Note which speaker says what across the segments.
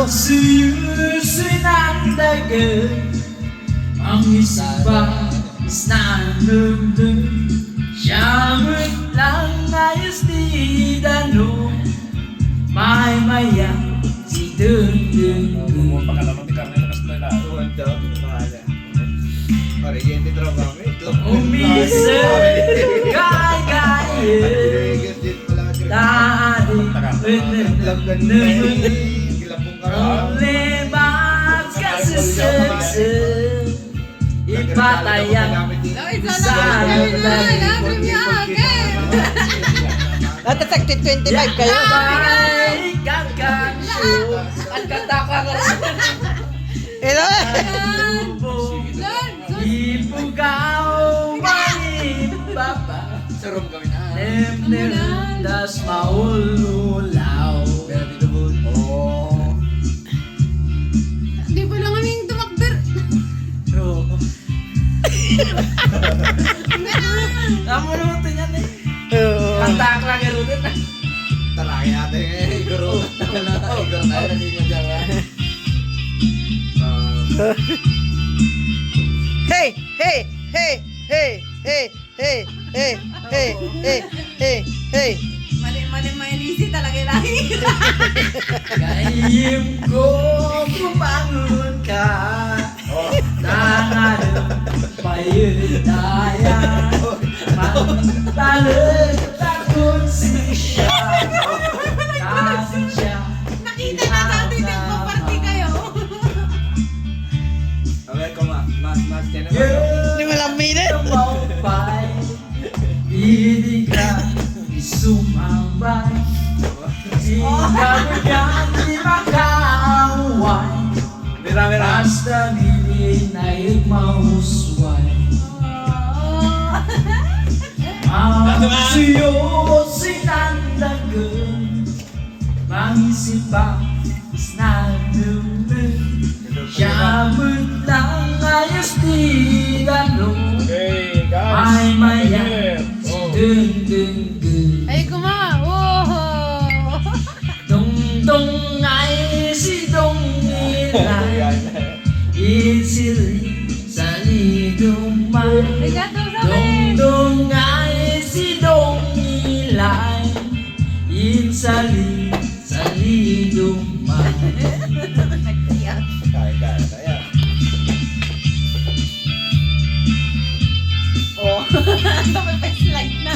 Speaker 1: Suyusin ang dagat. Ang isa ba is nanundun. Siyamot lang ayos di dano. May maya si dun.
Speaker 2: Pagkalaman ni Carmen na kasla na.
Speaker 3: Wanda, mahala. Parigyan din trabaho ito.
Speaker 1: Umisa kay Tadi
Speaker 3: Labdan na Gilapong ka
Speaker 1: Lebat kasi sese Ipatayang sa
Speaker 4: At sakit 25 kayo.
Speaker 1: Abay kakansyo Ang kataka ka
Speaker 4: Ito
Speaker 1: Ipugaw Maipapa
Speaker 3: Sarong kami na.
Speaker 1: Das maululaw.
Speaker 3: Oh.
Speaker 5: Di pa lang kaming tumakder.
Speaker 1: Bro. Kamu naman ito yan eh. Kantak lang yung rutin ah.
Speaker 3: Taraki natin eh. Guru. Wala tayo. Guru tayo na din dyan.
Speaker 4: Hey, hey, hey, hey, hey, hey, hey, hey, hey, hey, hey.
Speaker 5: Mali mailisi talaga lagi.
Speaker 1: Kaiyim ko bumangon ka. Tangan payudaya. Mantalag takot siya. Kasi siya.
Speaker 5: Nakita na sa atin yung paparty kayo.
Speaker 3: Okay, kuma. Mas. Yan naman.
Speaker 4: Hindi mo lang minute.
Speaker 1: Maupay. Hindi ka sumambay. Ikaw yan di makaway.
Speaker 3: Mira.
Speaker 1: Basta nili na mausway. Siyo sinandagan. Mangisip pa is nanunan. Siyamot lang ayos di ganun.
Speaker 2: Okay, guys.
Speaker 1: Ay maya
Speaker 2: Oh.
Speaker 1: dun.
Speaker 5: Ay kuma. Oh.
Speaker 1: Dong ay si dong nilay. Isili sa lidumay.
Speaker 5: Bigat daw sa akin.
Speaker 1: Dong ay si dong nilay. Isali sa lidumay.
Speaker 3: Kaya.
Speaker 5: Oh. May pa-slide na.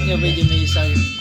Speaker 4: Yung medyo may isa yun.